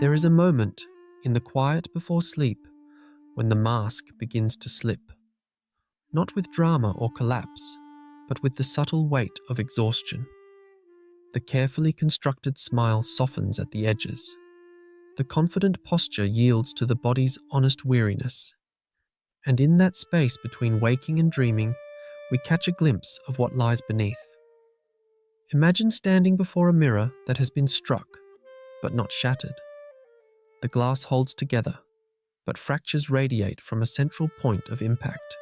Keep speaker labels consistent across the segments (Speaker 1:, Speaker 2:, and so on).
Speaker 1: There is a moment, in the quiet before sleep, when the mask begins to slip. Not with drama or collapse, but with the subtle weight of exhaustion. The carefully constructed smile softens at the edges. The confident posture yields to the body's honest weariness. And in that space between waking and dreaming, we catch a glimpse of what lies beneath. Imagine standing before a mirror that has been struck, but not shattered. The glass holds together, but fractures radiate from a central point of impact.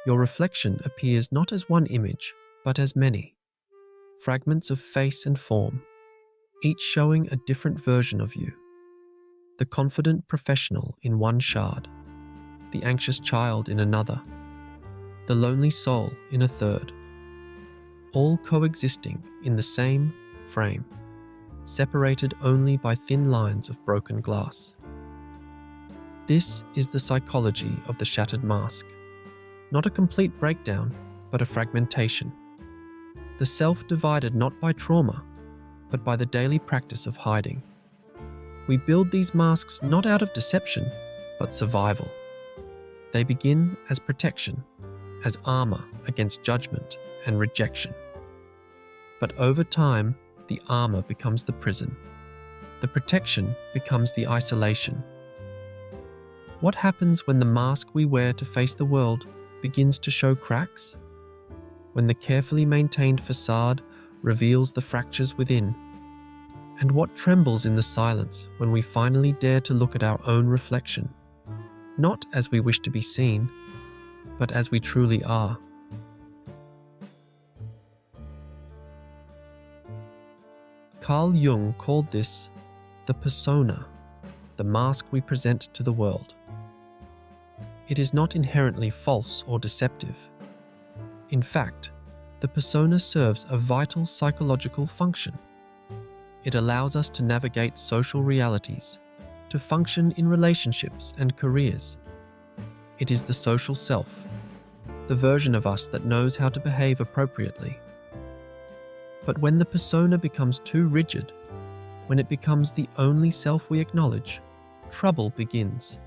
Speaker 1: Your reflection appears not as one image, but as many. Fragments of face and form, each showing a different version of you. The confident professional in one shard, the anxious child in another, the lonely soul in a third, all coexisting in the same frame, separated only by thin lines of broken glass. This is the psychology of the shattered mask. Not a complete breakdown, but a fragmentation. The self divided not by trauma, but by the daily practice of hiding. We build these masks not out of deception, but survival. They begin as protection, as armor against judgment and rejection. But over time, the armor becomes the prison. The protection becomes the isolation. What happens when the mask we wear to face the world begins to show cracks? When the carefully maintained facade reveals the fractures within? And what trembles in the silence when we finally dare to look at our own reflection, not as we wish to be seen, but as we truly are? Carl Jung called this the persona, the mask we present to the world. It is not inherently false or deceptive. In fact, the persona serves a vital psychological function. It allows us to navigate social realities, to function in relationships and careers. It is the social self, the version of us that knows how to behave appropriately. But when the persona becomes too rigid, when it becomes the only self we acknowledge, trouble begins.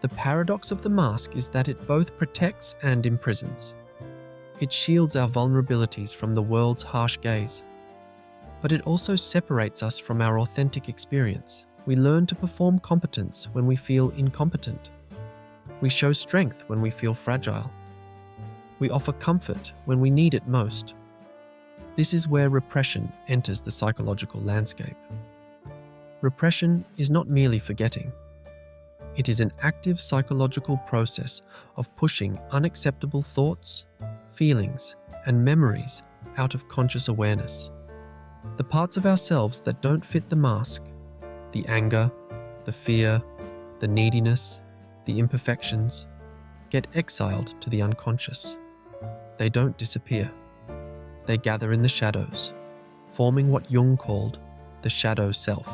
Speaker 1: The paradox of the mask is that it both protects and imprisons. It shields our vulnerabilities from the world's harsh gaze. But it also separates us from our authentic experience. We learn to perform competence when we feel incompetent. We show strength when we feel fragile. We offer comfort when we need it most. This is where repression enters the psychological landscape. Repression is not merely forgetting. It is an active psychological process of pushing unacceptable thoughts, feelings, and memories out of conscious awareness. The parts of ourselves that don't fit the mask, the anger, the fear, the neediness, the imperfections, get exiled to the unconscious. They don't disappear. They gather in the shadows, forming what Jung called the shadow self.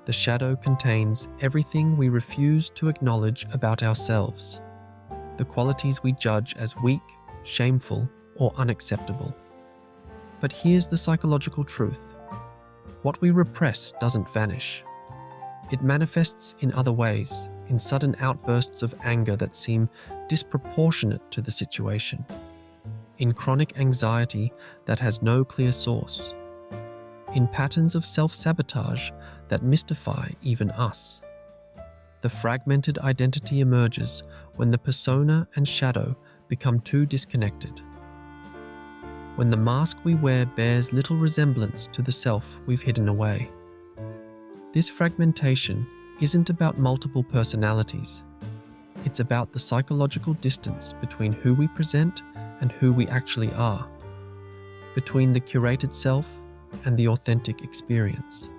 Speaker 1: The shadow contains everything we refuse to acknowledge about ourselves, the qualities we judge as weak, shameful, or unacceptable. But here's the psychological truth. What we repress doesn't vanish. It manifests in other ways, in sudden outbursts of anger that seem disproportionate to the situation, in chronic anxiety that has no clear source, in patterns of self-sabotage that mystify even us. The fragmented identity emerges when the persona and shadow become too disconnected. When the mask we wear bears little resemblance to the self we've hidden away. This fragmentation isn't about multiple personalities. It's about the psychological distance between who we present and who we actually are, between the curated self and the authentic experience.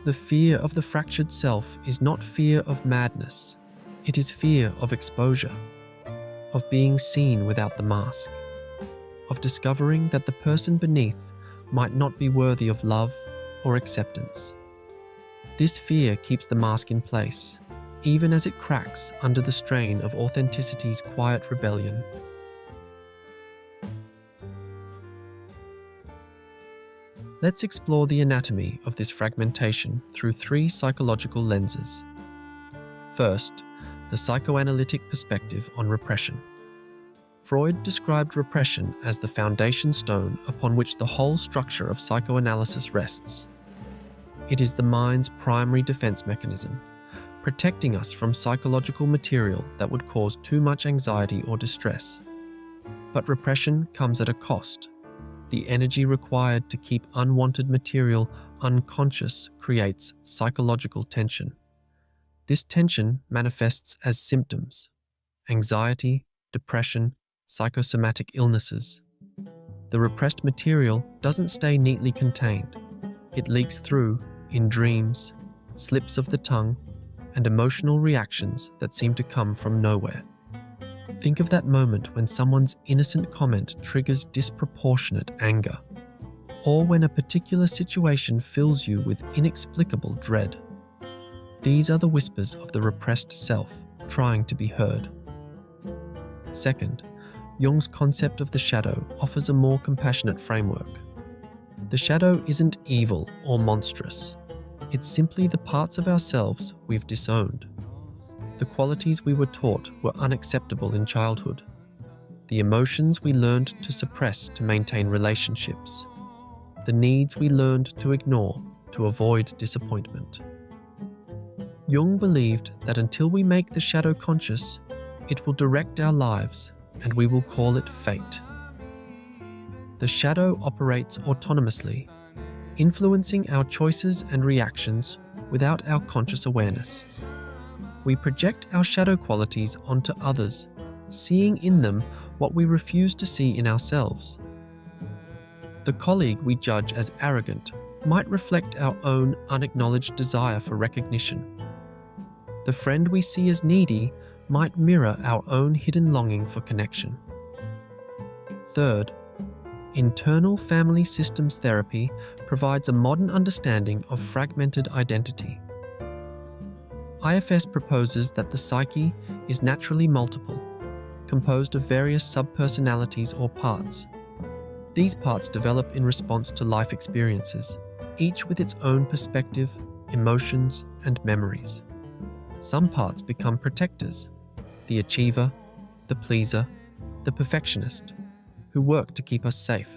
Speaker 1: The fear of the fractured self is not fear of madness. It is fear of exposure, of being seen without the mask, of discovering that the person beneath might not be worthy of love or acceptance. This fear keeps the mask in place, even as it cracks under the strain of authenticity's quiet rebellion. Let's explore the anatomy of this fragmentation through three psychological lenses. First, the psychoanalytic perspective on repression. Freud described repression as the foundation stone upon which the whole structure of psychoanalysis rests. It is the mind's primary defense mechanism, protecting us from psychological material that would cause too much anxiety or distress. But repression comes at a cost. The energy required to keep unwanted material unconscious creates psychological tension. This tension manifests as symptoms: anxiety, depression, psychosomatic illnesses. The repressed material doesn't stay neatly contained. It leaks through in dreams, slips of the tongue, and emotional reactions that seem to come from nowhere. Think of that moment when someone's innocent comment triggers disproportionate anger, or when a particular situation fills you with inexplicable dread. These are the whispers of the repressed self trying to be heard. Second, Jung's concept of the shadow offers a more compassionate framework. The shadow isn't evil or monstrous. It's simply the parts of ourselves we've disowned. The qualities we were taught were unacceptable in childhood. The emotions we learned to suppress to maintain relationships. The needs we learned to ignore to avoid disappointment. Jung believed that until we make the shadow conscious, it will direct our lives, and we will call it fate. The shadow operates autonomously, influencing our choices and reactions without our conscious awareness. We project our shadow qualities onto others, seeing in them what we refuse to see in ourselves. The colleague we judge as arrogant might reflect our own unacknowledged desire for recognition. The friend we see as needy might mirror our own hidden longing for connection. Third, internal family systems therapy provides a modern understanding of fragmented identity. IFS proposes that the psyche is naturally multiple, composed of various subpersonalities or parts. These parts develop in response to life experiences, each with its own perspective, emotions, and memories. Some parts become protectors: the achiever, the pleaser, the perfectionist, who work to keep us safe.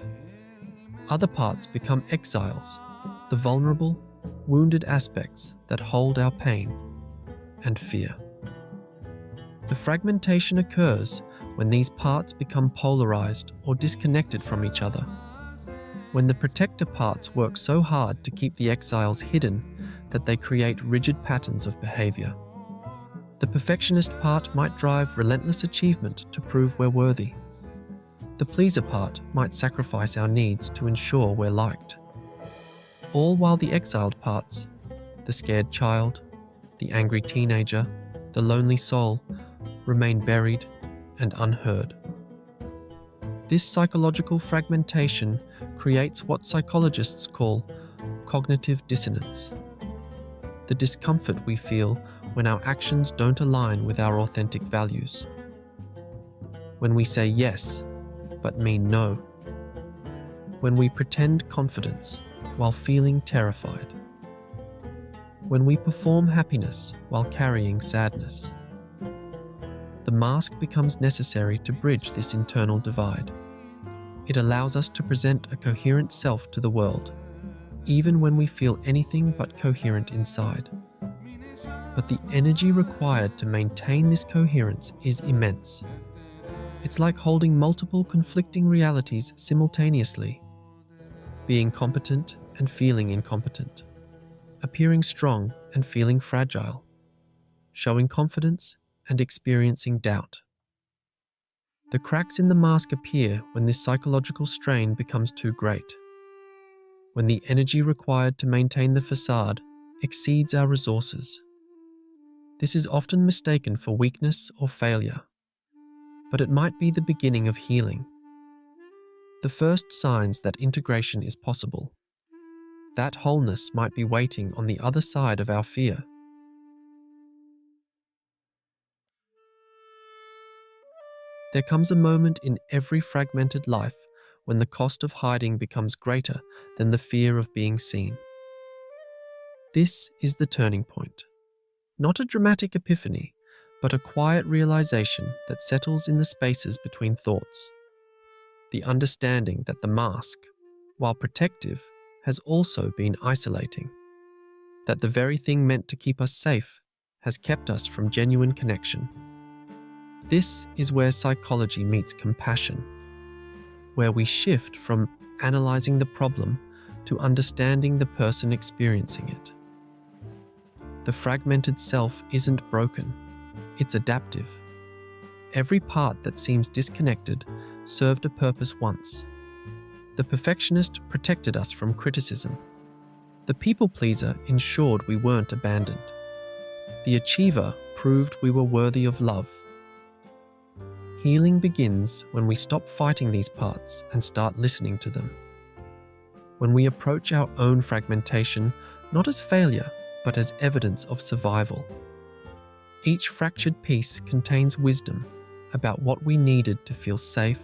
Speaker 1: Other parts become exiles, the vulnerable, wounded aspects that hold our pain and fear. The fragmentation occurs when these parts become polarized or disconnected from each other. When the protector parts work so hard to keep the exiles hidden that they create rigid patterns of behavior. The perfectionist part might drive relentless achievement to prove we're worthy. The pleaser part might sacrifice our needs to ensure we're liked. All while the exiled parts, the scared child, the angry teenager, the lonely soul, remain buried and unheard. This psychological fragmentation creates what psychologists call cognitive dissonance. The discomfort we feel when our actions don't align with our authentic values. When we say yes, but mean no. When we pretend confidence while feeling terrified. When we perform happiness while carrying sadness. The mask becomes necessary to bridge this internal divide. It allows us to present a coherent self to the world, even when we feel anything but coherent inside. But the energy required to maintain this coherence is immense. It's like holding multiple conflicting realities simultaneously, being competent and feeling incompetent, appearing strong and feeling fragile, showing confidence and experiencing doubt. The cracks in the mask appear when this psychological strain becomes too great, when the energy required to maintain the facade exceeds our resources. This is often mistaken for weakness or failure, but it might be the beginning of healing. The first signs that integration is possible. That wholeness might be waiting on the other side of our fear. There comes a moment in every fragmented life when the cost of hiding becomes greater than the fear of being seen. This is the turning point. Not a dramatic epiphany, but a quiet realization that settles in the spaces between thoughts. The understanding that the mask, while protective, has also been isolating. That the very thing meant to keep us safe has kept us from genuine connection. This is where psychology meets compassion, where we shift from analyzing the problem to understanding the person experiencing it. The fragmented self isn't broken, it's adaptive. Every part that seems disconnected served a purpose once. The perfectionist protected us from criticism. The people pleaser ensured we weren't abandoned. The achiever proved we were worthy of love. Healing begins when we stop fighting these parts and start listening to them. When we approach our own fragmentation not as failure, but as evidence of survival. Each fractured piece contains wisdom about what we needed to feel safe,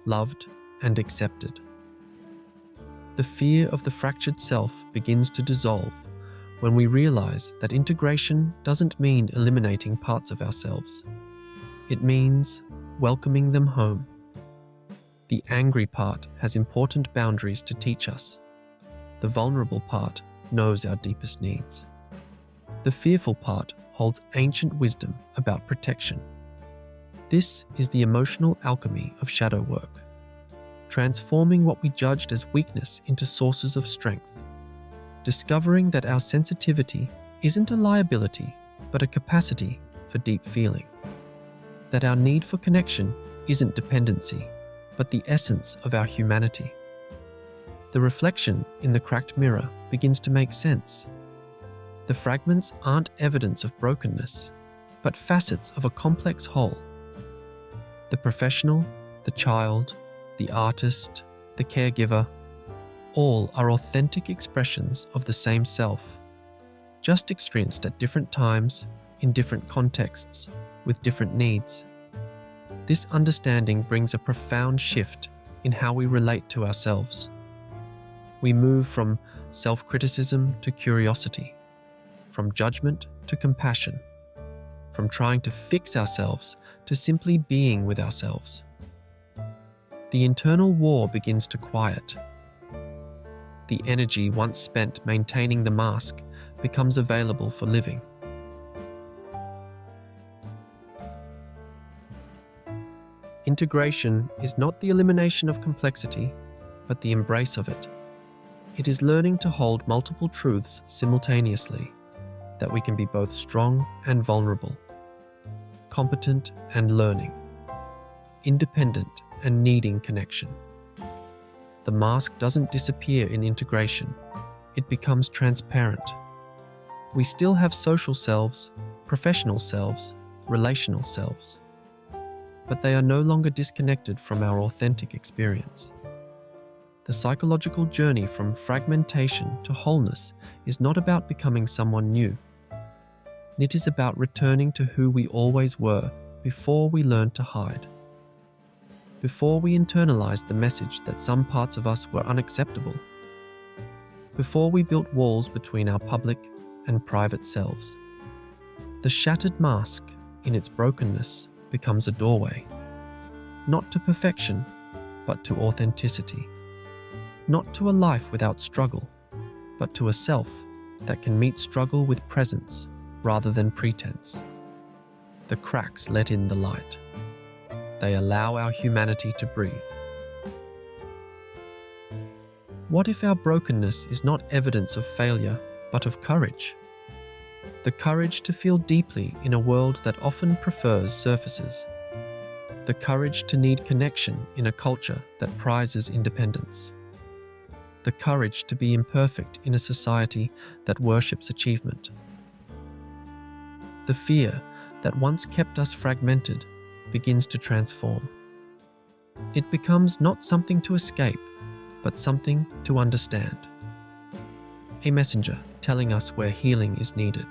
Speaker 1: loved, and accepted. The fear of the fractured self begins to dissolve when we realize that integration doesn't mean eliminating parts of ourselves. It means welcoming them home. The angry part has important boundaries to teach us. The vulnerable part knows our deepest needs. The fearful part holds ancient wisdom about protection. This is the emotional alchemy of shadow work, transforming what we judged as weakness into sources of strength, discovering that our sensitivity isn't a liability, but a capacity for deep feeling, that our need for connection isn't dependency, but the essence of our humanity. The reflection in the cracked mirror begins to make sense. The fragments aren't evidence of brokenness, but facets of a complex whole. The professional, the child, the artist, the caregiver, all are authentic expressions of the same self, just experienced at different times, in different contexts, with different needs. This understanding brings a profound shift in how we relate to ourselves. We move from self-criticism to curiosity, from judgment to compassion, from trying to fix ourselves to simply being with ourselves. The internal war begins to quiet. The energy once spent maintaining the mask becomes available for living. Integration is not the elimination of complexity, but the embrace of it. It is learning to hold multiple truths simultaneously, that we can be both strong and vulnerable, competent and learning, independent and needing connection. The mask doesn't disappear in integration, it becomes transparent. We still have social selves, professional selves, relational selves, but they are no longer disconnected from our authentic experience. The psychological journey from fragmentation to wholeness is not about becoming someone new. It is about returning to who we always were before we learned to hide. Before we internalized the message that some parts of us were unacceptable. Before we built walls between our public and private selves. The shattered mask, in its brokenness, becomes a doorway. Not to perfection, but to authenticity. Not to a life without struggle, but to a self that can meet struggle with presence rather than pretense. The cracks let in the light. They allow our humanity to breathe. What if our brokenness is not evidence of failure, but of courage? The courage to feel deeply in a world that often prefers surfaces. The courage to need connection in a culture that prizes independence. The courage to be imperfect in a society that worships achievement. The fear that once kept us fragmented begins to transform. It becomes not something to escape, but something to understand. A messenger telling us where healing is needed,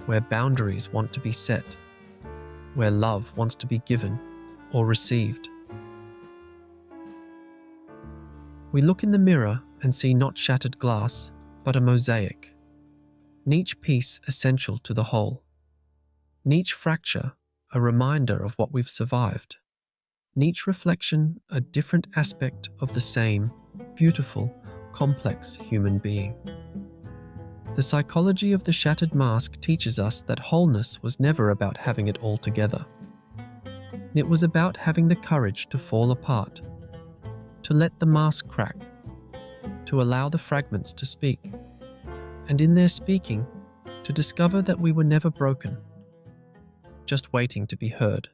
Speaker 1: where boundaries want to be set, where love wants to be given or received. We look in the mirror and see not shattered glass, but a mosaic. Each piece essential to the whole. Each fracture a reminder of what we've survived. Each reflection a different aspect of the same beautiful, complex human being. The psychology of the shattered mask teaches us that wholeness was never about having it all together. It was about having the courage to fall apart, to let the mask crack, to allow the fragments to speak, and in their speaking, to discover that we were never broken, just waiting to be heard.